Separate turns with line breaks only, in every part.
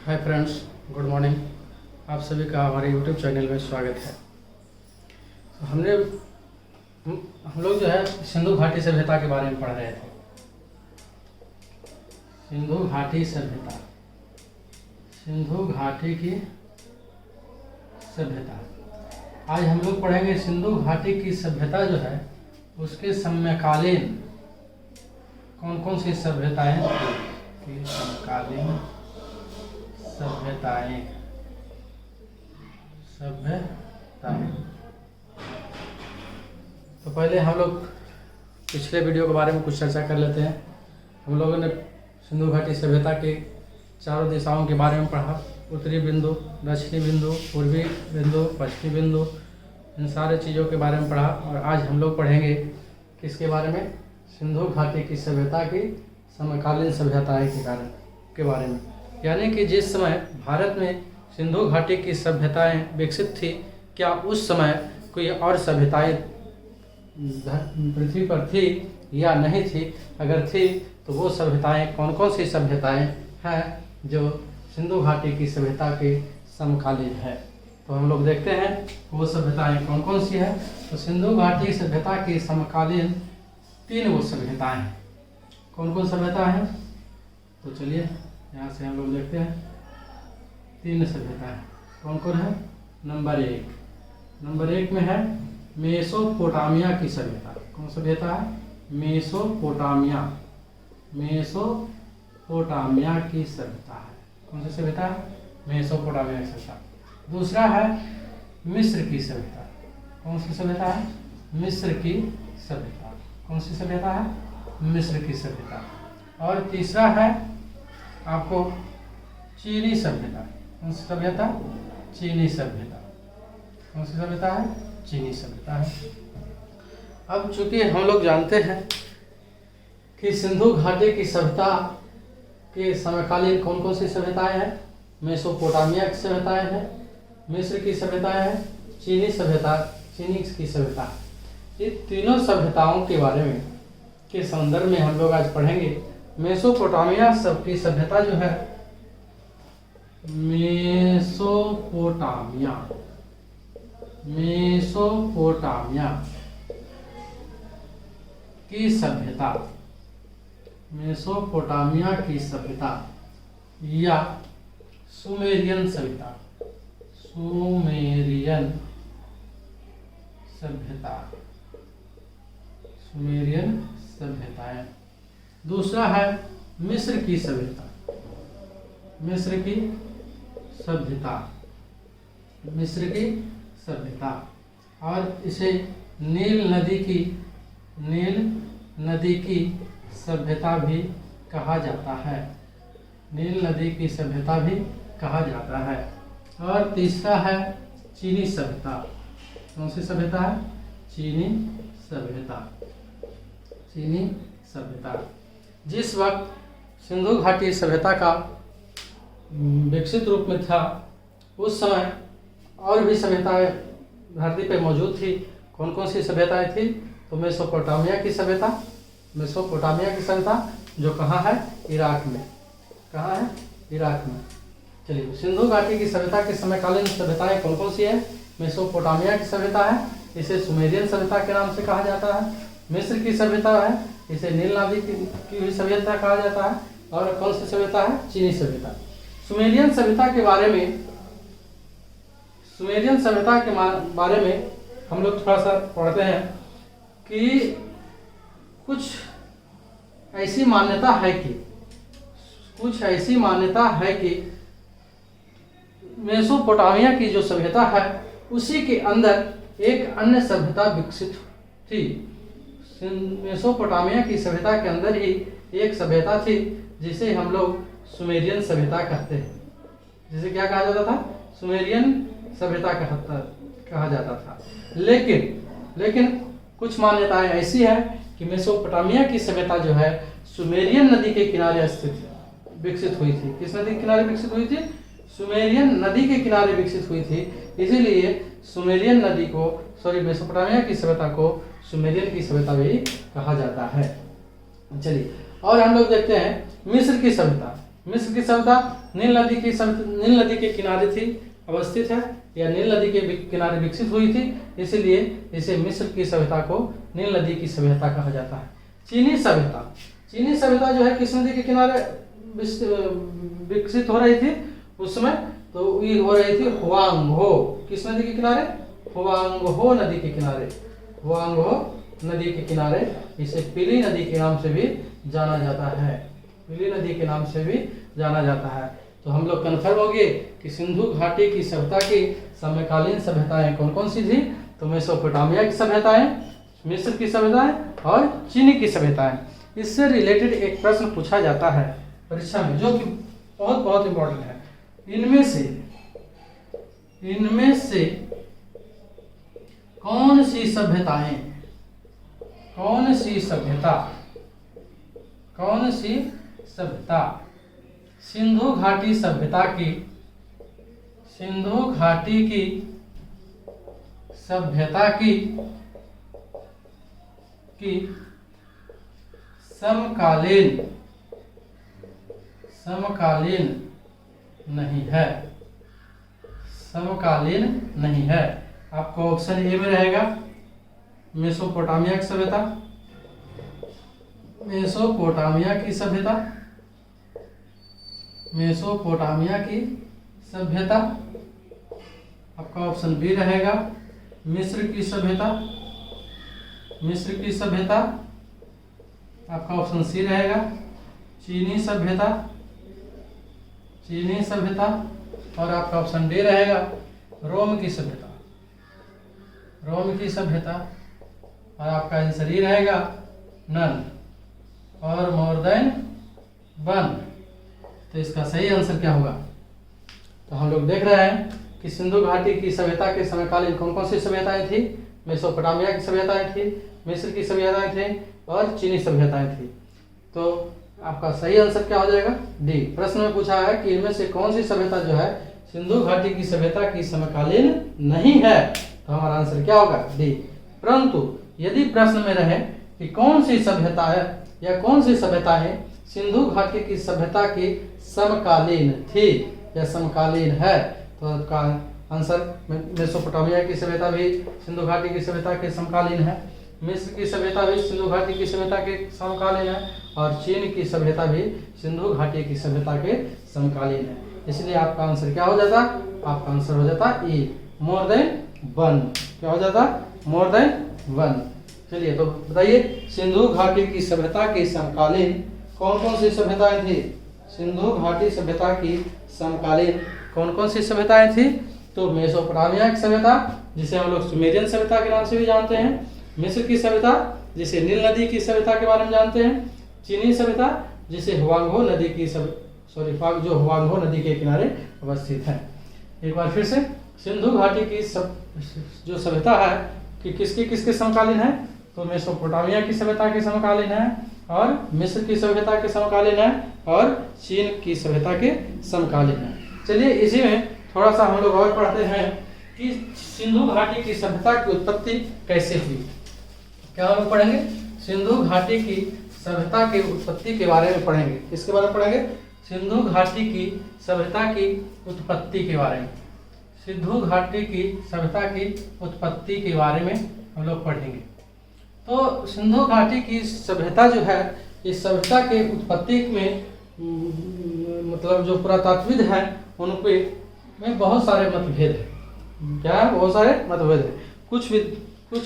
Hi friends, good morning. आप सभी का हमारे यूट्यूब चैनल में स्वागत है। तो हम लोग जो है सिंधु घाटी सभ्यता के बारे में पढ़ रहे थे। सिंधु घाटी सभ्यता, सिंधु घाटी की सभ्यता। आज हम लोग पढ़ेंगे सिंधु घाटी की सभ्यता जो है उसके समकालीन कौन कौन सी सभ्यताएं थी। समकालीन सभ्यताएं तो पहले हम लोग पिछले वीडियो के बारे में कुछ चर्चा कर लेते हैं। हम लोगों ने सिंधु घाटी सभ्यता के चारों दिशाओं के बारे में पढ़ा। उत्तरी बिंदु, दक्षिणी बिंदु, पूर्वी बिंदु, पश्चिमी बिंदु, इन सारे चीज़ों के बारे में पढ़ा। और आज हम लोग पढ़ेंगे किसके बारे में? सिंधु घाटी की सभ्यता की समकालीन सभ्यताएं के बारे में। यानी कि जिस समय भारत में सिंधु घाटी की सभ्यताएं विकसित थी, क्या उस समय कोई और सभ्यताएं पृथ्वी पर थी या नहीं थी? अगर थी तो वो सभ्यताएं कौन कौन सी सभ्यताएं हैं जो सिंधु घाटी की सभ्यता के समकालीन है। तो हम लोग देखते हैं वो सभ्यताएं कौन कौन सी है। तो सिंधु घाटी सभ्यता की समकालीन तीन वो सभ्यताएं हैं। कौन कौन सभ्यता है? तो चलिए यहाँ से हम लोग देखते हैं। तीन सभ्यताएं कौन कौन है? नंबर एक में है मेसोपोटामिया की सभ्यता। कौन सभ्यता है? मेसोपोटामिया की सभ्यता है। कौन सी सभ्यता है? मेसोपोटामिया की सभ्यता। दूसरा है मिस्र की सभ्यता। कौन सी सभ्यता है? मिस्र की सभ्यता। कौन सी सभ्यता है? मिस्र की सभ्यता। और तीसरा है आपको चीनी सभ्यता। कौन सी सभ्यता? चीनी सभ्यता। कौन सी सभ्यता है? चीनी सभ्यता है। अब चूंकि हम लोग जानते हैं कि सिंधु घाटी की सभ्यता के समकालीन कौन कौन सी सभ्यताएं हैं। मेसोपोटामिया की सभ्यताएं हैं, मिस्र की सभ्यताएं हैं, चीनी की सभ्यता। ये तीनों सभ्यताओं के बारे में के संदर्भ में हम लोग आज पढ़ेंगे। मेसोपोटामिया की सभ्यता जो है, मेसोपोटामिया की सभ्यता या सुमेरियन सभ्यताएं। दूसरा है मिस्र की सभ्यता। और इसे नील नदी की सभ्यता भी कहा जाता है। नील नदी की सभ्यता भी कहा जाता है। और तीसरा है चीनी सभ्यता। कौन सी सभ्यता है? चीनी सभ्यता। जिस वक्त सिंधु घाटी सभ्यता का विकसित रूप में था, उस समय और भी सभ्यताएं धरती पर मौजूद थी। कौन कौन सी सभ्यताएं थी? तो मेसोपोटामिया की सभ्यता जो कहाँ है? इराक में। कहाँ है? इराक में। चलिए, सिंधु घाटी की सभ्यता के समकालीन सभ्यताएं कौन कौन सी है? मेसोपोटामिया की सभ्यता है, इसे सुमेरियन सभ्यता के नाम से कहा जाता है। मिस्र की सभ्यता है, इसे नील नदी की भी सभ्यता कहा जाता है। और कौन सी सभ्यता है? चीनी सभ्यता। सुमेरियन सभ्यता के बारे में हम लोग थोड़ा सा पढ़ते हैं कि कुछ ऐसी मान्यता है कि मेसोपोटामिया की जो सभ्यता है उसी के अंदर एक अन्य सभ्यता विकसित थी। मेसोपोटामिया की सभ्यता के अंदर ही एक सभ्यता थी जिसे हम लोग सुमेरियन सभ्यता कहते हैं। जिसे क्या कहा जाता था? सुमेरियन सभ्यता कहा जाता था। लेकिन कुछ मान्यताएं ऐसी है कि मेसोपोटामिया की सभ्यता जो है सुमेरियन नदी के किनारे विकसित हुई थी। किस नदी के किनारे विकसित हुई थी? सुमेरियन नदी के किनारे विकसित हुई थी। इसीलिए मेसोपोटामिया की सभ्यता को सुमेरियन की सभ्यता भी कहा जाता है। चलिए, और हम लोग देखते हैं मिस्र की सभ्यता। मिस्र की सभ्यता नील नदी के किनारे थी, अवस्थित है, या नील नदी के किनारे विकसित हुई थी, इसीलिए इसे मिस्र की सभ्यता को नील नदी की सभ्यता कहा जाता है। चीनी सभ्यता जो है किस नदी के किनारे विकसित हो रही थी उस समय, तो ये हो रही थी हुआंगहो। किस नदी के किनारे? हुआंगहो नदी के किनारे। हुआंगहो नदी के किनारे इसे पीली नदी के नाम से भी जाना जाता है। पीली नदी के नाम से भी जाना जाता है। तो हम लोग कन्फर्म हो गए कि सिंधु घाटी की सभ्यता की समकालीन सभ्यताएं कौन कौन सी थी? तो मेसोपोटामिया की सभ्यताएं, मिस्र की सभ्यताएं और चीनी की सभ्यताएं। इससे रिलेटेड एक प्रश्न पूछा जाता है परीक्षा में, जो कि बहुत बहुत इंपॉर्टेंट है। इनमें से कौन सी सभ्यता सिंधु घाटी सभ्यता की समकालीन नहीं है। आपको ऑप्शन ए में रहेगा मेसोपोटामिया की सभ्यता, मेसोपोटामिया की सभ्यता। आपका ऑप्शन बी रहेगा मिस्र की सभ्यता। आपका ऑप्शन सी रहेगा चीनी सभ्यता। और आपका ऑप्शन डी रहेगा रोम की सभ्यता। और आपका आंसर ही रहेगा नन और मोर देन वन। तो इसका सही आंसर क्या होगा? तो हम लोग देख रहे हैं कि सिंधु घाटी की सभ्यता के समकालीन कौन कौन सी सभ्यताएं थी। मेसोपोटामिया की सभ्यताएं थी, मिस्र की सभ्यताएं थी और चीनी सभ्यताएं थी। तो आपका सही आंसर क्या हो जाएगा? डी। प्रश्न में पूछा है कि इनमें से कौन सी सभ्यता जो है सिंधु घाटी की सभ्यता की समकालीन नहीं है, तो हमारा आंसर क्या होगा? डी। परंतु यदि प्रश्न में रहे कि कौन सी सभ्यता है या कौन सी सभ्यताएं सिंधु घाटी की सभ्यता की समकालीन थी या समकालीन है, तो आपका आंसर मेसोपोटामिया की सभ्यता भी सिंधु घाटी की सभ्यता के समकालीन है, मिस्र की सभ्यता भी सिंधु घाटी की सभ्यता के समकालीन है और चीन की सभ्यता भी सिंधु घाटी की सभ्यता के समकालीन है। इसलिए आपका आंसर क्या हो जाता? आपका आंसर हो जाता ए, मोर देन वन। क्या हो जाता? More than one. चलिए तो बताइए सिंधु घाटी की सभ्यता के समकालीन कौन कौन सी सभ्यताएं थी? सिंधु घाटी सभ्यता की समकालीन कौन कौन सी सभ्यताएं थी? तो मेसोपोटामिया की सभ्यता, जिसे हम लोग सुमेरियन सभ्यता के नाम से भी जानते हैं, मिस्र की सभ्यता जिसे नील नदी की सभ्यता के बारे में जानते हैं, चीनी सभ्यता जिसे हुआंगहो नदी के किनारे अवस्थित है। एक बार फिर से सिंधु घाटी की जो सभ्यता है कि किसके समकालीन है? तो मेसोपोटामिया की सभ्यता के समकालीन है और मिस्र की सभ्यता के समकालीन है और चीन की सभ्यता के समकालीन है। चलिए इसी में थोड़ा सा हम लोग और पढ़ते हैं कि सिंधु घाटी की सभ्यता की उत्पत्ति कैसे हुई। क्या हम लोग पढ़ेंगे? सिंधु घाटी की सभ्यता की उत्पत्ति के बारे में पढ़ेंगे। किसके बारे में पढ़ेंगे? सिंधु घाटी की सभ्यता की उत्पत्ति के बारे में। सिंधु घाटी की सभ्यता की उत्पत्ति के बारे में हम लोग पढ़ेंगे। तो सिंधु घाटी की सभ्यता जो है, इस सभ्यता के उत्पत्ति में मतलब जो पुरातात्विद हैं उनपे में बहुत सारे मतभेद है। क्या है? बहुत सारे मतभेद है। कुछ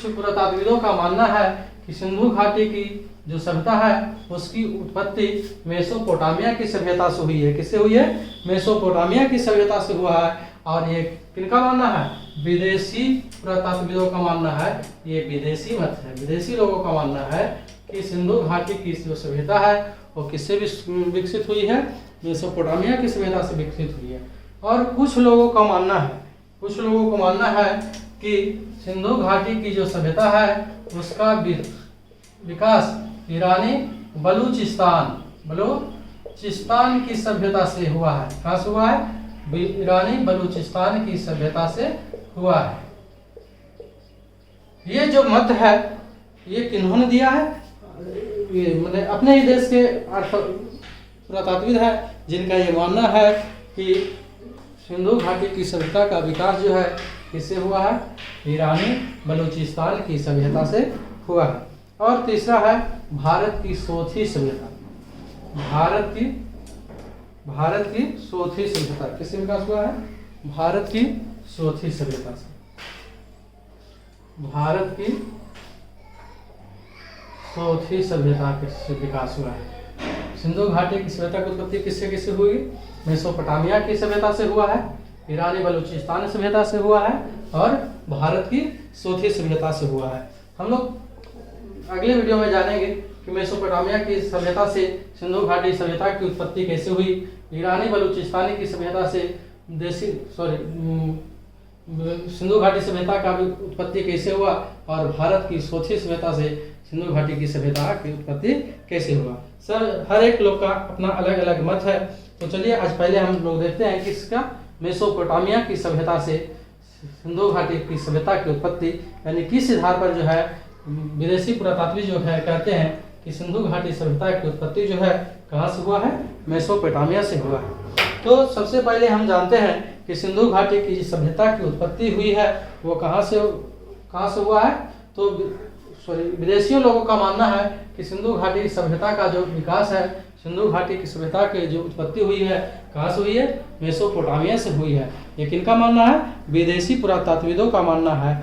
पुरातात्विदों का मानना है कि सिंधु घाटी की जो सभ्यता है उसकी उत्पत्ति मेसोपोटामिया की सभ्यता से हुई है। किससे हुई है? मेसोपोटामिया की सभ्यता से हुआ है। और ये किनका मानना है? विदेशी पुरातात्विदों का मानना है। ये विदेशी मत है, विदेशी लोगों का मानना है कि सिंधु घाटी की जो सभ्यता है वो किससे विकसित हुई है? मेसोपोटामिया की सभ्यता से विकसित हुई है। और कुछ लोगों का मानना है कि सिंधु घाटी की जो सभ्यता है उसका विकास ईरानी बलूचिस्तान की सभ्यता से हुआ है। कहाँ से हुआ है? ईरानी बलूचिस्तान की सभ्यता से हुआ है। ये जो मत है ये किन्होंने दिया है? ये मतलब अपने ही देश के पुरातात्विद है जिनका ये मानना है कि सिंधु घाटी की सभ्यता का विकास जो है किससे हुआ है, ईरानी बलूचिस्तान की सभ्यता से हुआ है। और तीसरा है भारत की सोथी सभ्यता। भारत की सोथी सभ्यता किससे विकास हुआ है, भारत की सोथी सभ्यता से। भारत की सोथी सभ्यता से विकास हुआ है। सिंधु घाटी की सभ्यता की उत्पत्ति किससे हुई, मेसोपोटामिया की सभ्यता से हुआ है, ईरानी बलूचिस्तान सभ्यता से हुआ है और भारत की सोथी सभ्यता से हुआ है। हम लोग अगले वीडियो में जानेंगे कि मेसोपोटामिया की सभ्यता से सिंधु घाटी सभ्यता की उत्पत्ति कैसे हुई, ईरानी बलूचिस्तानी की सभ्यता से सिंधु घाटी सभ्यता का उत्पत्ति कैसे हुआ और भारत की सोथी सभ्यता से सिंधु घाटी की सभ्यता की उत्पत्ति कैसे हुआ। सर हर एक लोग का अपना अलग अलग मत है। तो चलिए आज पहले हम लोग देखते हैं कि इसका मेसोपोटामिया की सभ्यता से सिंधु घाटी की सभ्यता की उत्पत्ति यानी किस आधार पर जो है विदेशी पुरातात्विक जो है कहते हैं कि सिंधु घाटी सभ्यता की उत्पत्ति जो है कहाँ से हुआ है, मेसोपोटामिया से हुआ है। तो सबसे पहले हम जानते हैं कि सिंधु घाटी की सभ्यता की उत्पत्ति हुई है वो कहाँ से हुआ है। तो विदेशियों लोगों का मानना है कि सिंधु घाटी सभ्यता का जो विकास है, सिंधु घाटी की सभ्यता की जो उत्पत्ति हुई है कहाँ से हुई है, मेसोपोटामिया से हुई है। ये किनका मानना है, विदेशी पुरातात्विदों का मानना है।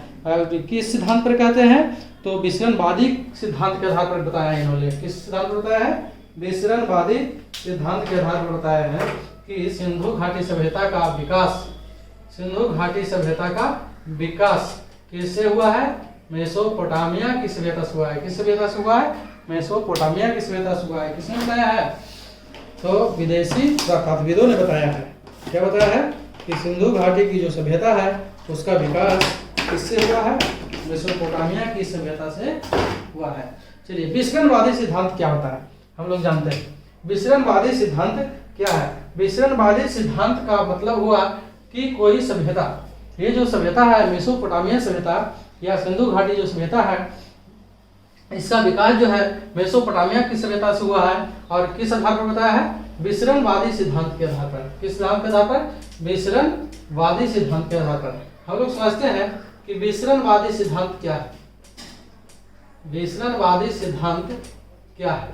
किस सिद्धांत पर कहते हैं, तो विसरणवादी सिद्धांत के आधार पर बताया इन्होंने। किस सिद्धांत पर बताया है, विसरणवादी सिद्धांत के आधार पर बताया है कि सिंधु घाटी सभ्यता का विकास, सिंधु घाटी सभ्यता का विकास किससे हुआ है, मेसोपोटामिया की सभ्यता से हुआ है। किस सभ्यता से हुआ है, मेसोपोटामिया की सभ्यता से हुआ है। किसने बताया है, तो विदेशी पुरातात्विदों ने बताया है। क्या बताया है कि सिंधु घाटी की जो सभ्यता है उसका विकास किससे हुआ है, मेसोपोटामिया की सभ्यता से हुआ है। चलिए विसरणवादी सिद्धांत क्या होता है हम लोग जानते हैं। विसरणवादी सिद्धांत क्या है, विसरणवादी सिद्धांत का मतलब हुआ कि कोई सभ्यता, ये जो सभ्यता है मेसोपोटामिया सभ्यता या सिंधु घाटी जो सभ्यता है इसका विकास जो है मेसोपोटामिया की सभ्यता से हुआ है। और किस आधार पर बताया है, विसरणवादी सिद्धांत के आधार पर। किस सिद्धांत के आधार पर, विसरणवादी सिद्धांत के आधार पर। हम लोग समझते हैं कि विसरणवादी सिद्धांत क्या है। विसरणवादी सिद्धांत क्या है,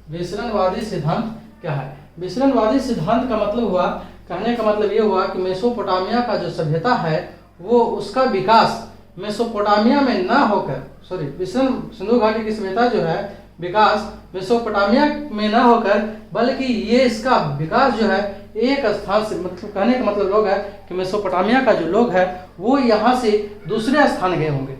विसरणवादी सिद्धांत क्या है। विसरणवादी सिद्धांत का मतलब हुआ, कहने का मतलब ये हुआ कि मेसोपोटामिया का जो सभ्यता है वो उसका विकास मेसोपोटामिया में ना होकर, सिंधु घाटी की सभ्यता जो है विकास मेसोपोटामिया में ना होकर बल्कि ये इसका विकास जो है एक स्थान से, मतलब कहने का मतलब लोग है कि मेसोपोटामिया का जो लोग है वो यहाँ से दूसरे स्थान गए होंगे,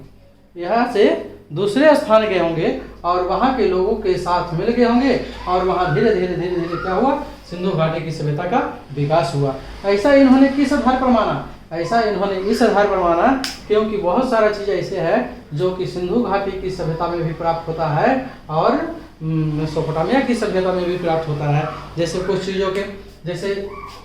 यहाँ से दूसरे स्थान गए होंगे और वहाँ के लोगों के साथ मिल गए होंगे और वहाँ धीरे धीरे क्या हुआ, सिंधु घाटी की सभ्यता का विकास हुआ। ऐसा इन्होंने किस आधार पर माना, ऐसा इन्होंने इस आधार पर माना क्योंकि बहुत सारा चीज ऐसे है जो कि सिंधु घाटी की सभ्यता में भी प्राप्त होता है और मेसोपोटामिया की सभ्यता में भी प्राप्त होता है। जैसे कुछ चीजों के, जैसे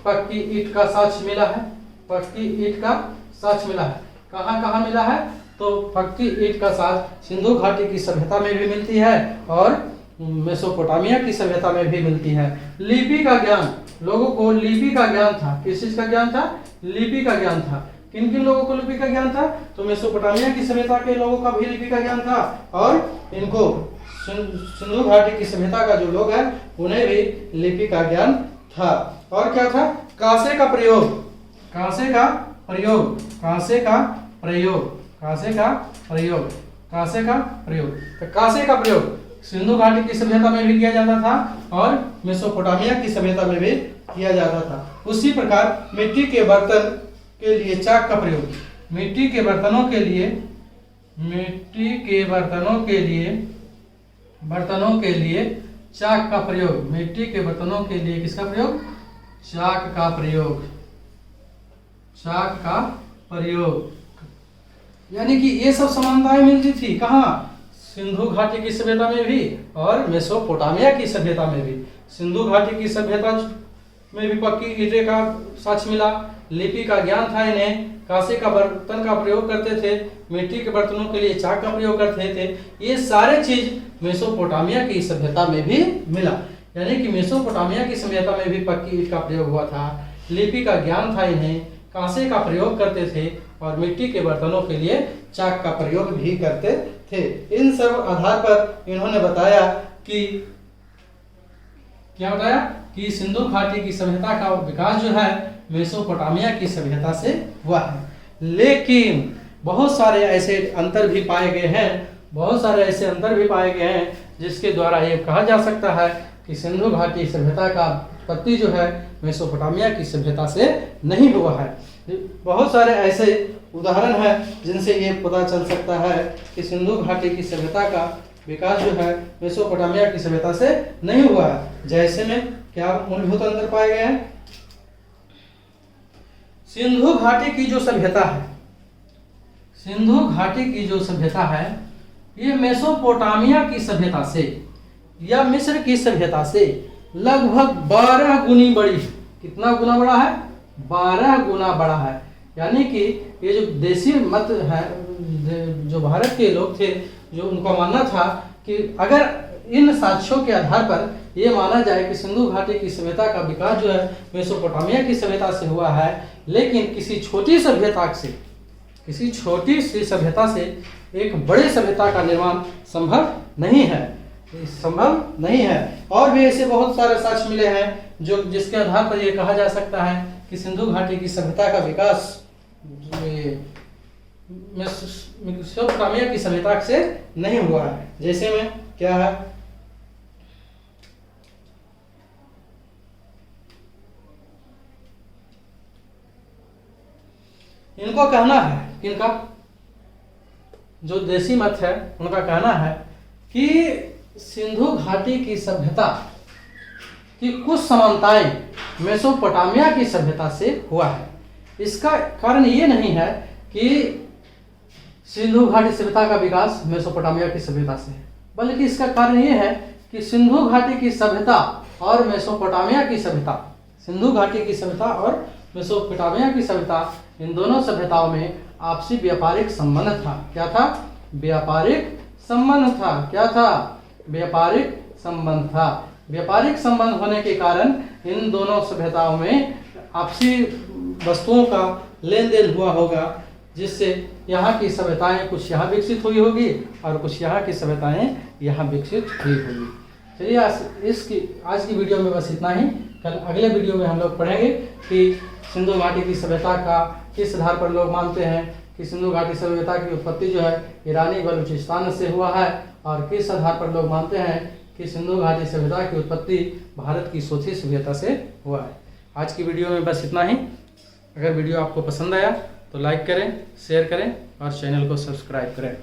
पक्की ईंट का साक्ष्य मिला है, पक्की ईंट का साक्ष्य मिला है। कहाँ कहाँ मिला है, तो पक्की ईंट का साक्ष्य सिंधु घाटी की सभ्यता में भी मिलती है और मेसोपोटामिया की सभ्यता में भी मिलती है। लिपि का ज्ञान, लोगों को लिपि का ज्ञान था। किस चीज का ज्ञान था, लिपि का ज्ञान था। किन किन लोगों को लिपि का ज्ञान था, तो मेसोपोटामिया की सभ्यता के लोगों का भी लिपि का ज्ञान था और इनको सिंधु घाटी की सभ्यता का जो लोग हैं उन्हें भी लिपि का ज्ञान था। और क्या था, कांसे का प्रयोग, कांसे का प्रयोग, कांसे का प्रयोग, कांसे का प्रयोग, कांसे का प्रयोग। तो कांसे का प्रयोग सिंधु घाटी की सभ्यता में भी किया जाता था और मेसोपोटामिया की सभ्यता में भी किया जाता था। उसी प्रकार मिट्टी के बर्तन के लिए चाक का प्रयोग, मिट्टी के बर्तनों के लिए, मिट्टी के बर्तनों के लिए चाक का प्रयोग, मिट्टी के बर्तनों के लिए किसका प्रयोग, चाक का प्रयोग, चाक का प्रयोग। यानी कि ये सब समानताएं मिलती थी कहाँ, सिंधु घाटी की सभ्यता में भी और मेसोपोटामिया की सभ्यता में भी। सिंधु घाटी की सभ्यता में भी पक्की ईंटें का साक्ष्य मिला, लिपि का ज्ञान था इन्हें, कांसे का बर्तन का प्रयोग करते थे, मिट्टी के बर्तनों के लिए चाक का प्रयोग करते थे। ये सारे चीज मेसोपोटामिया की सभ्यता में भी मिला। यानी कि मेसोपोटामिया की सभ्यता में भी पक्की ईंट का प्रयोग हुआ था। लिपि का ज्ञान था इन्हें, कांसे का प्रयोग करते थे और मिट्टी के बर्तनों के लिए चाक का प्रयोग भी करते थे। इन सब आधार पर इन्होंने बताया कि क्या बताया कि सिंधु घाटी की सभ्यता का विकास जो है मेसोपोटामिया की सभ्यता से हुआ है। लेकिन बहुत सारे ऐसे अंतर भी पाए गए हैं, जिसके द्वारा ये कहा जा सकता है कि सिंधु घाटी सभ्यता का उत्पत्ति जो है मेसोपोटामिया की सभ्यता से नहीं हुआ है। बहुत सारे ऐसे उदाहरण हैं जिनसे ये पता चल सकता है कि सिंधु घाटी की सभ्यता का विकास जो है मेसोपोटामिया की सभ्यता से नहीं हुआ है। जैसे में क्या मूलभूत अंतर पाए गए हैं। सिंधु घाटी की जो सभ्यता है ये मेसोपोटामिया की सभ्यता से या मिस्र की सभ्यता से लगभग 12 गुनी बड़ी। कितना गुना बड़ा है? 12 गुना बड़ा है। यानी कि ये जो देसी मत है, जो भारत के लोग थे, जो उनका मानना था कि अगर इन साक्ष्यों के आधार पर ये माना जाए कि सिंधु घाटी की सभ्यता का विकास जो है मेसोपोटामिया की सभ्यता से हुआ है, लेकिन किसी छोटी सी सभ्यता से एक बड़े सभ्यता का निर्माण संभव नहीं है। और भी ऐसे बहुत सारे साक्ष्य मिले हैं जिसके आधार पर यह कहा जा सकता है कि सिंधु घाटी की सभ्यता का विकास मेसोपोटामिया की सभ्यता से नहीं हुआ है। जैसे में क्या है, इनको कहना है, किनका, जो देसी मत है उनका कहना है कि सिंधु घाटी की सभ्यता की कुछ समानताएं मेसोपोटामिया की सभ्यता से हुआ है। इसका कारण ये नहीं है कि सिंधु घाटी सभ्यता का विकास मेसोपोटामिया की सभ्यता से है, बल्कि इसका कारण ये है कि सिंधु घाटी की सभ्यता और मेसोपोटामिया की सभ्यता, सिंधु घाटी की सभ्यता और मेसोपोटामिया की सभ्यता, इन दोनों सभ्यताओं में आपसी व्यापारिक संबंध था। क्या था? व्यापारिक संबंध होने के कारण इन दोनों सभ्यताओं में आपसी वस्तुओं का लेन देन हुआ होगा, जिससे यहाँ की सभ्यताएं कुछ यहाँ विकसित हुई होगी और कुछ यहाँ की सभ्यताएं यहाँ विकसित हुई होगी। चलिए आज की वीडियो में बस इतना ही। कल अगले वीडियो में हम लोग पढ़ेंगे कि सिंधु घाटी की सभ्यता का किस आधार पर लोग मानते हैं कि सिंधु घाटी सभ्यता की उत्पत्ति जो है ईरानी बलूचिस्तान से हुआ है, और किस आधार पर लोग मानते हैं कि सिंधु घाटी सभ्यता की उत्पत्ति भारत की सोथी सभ्यता से हुआ है। आज की वीडियो में बस इतना ही। अगर वीडियो आपको पसंद आया तो लाइक करें, शेयर करें और चैनल को सब्सक्राइब करें।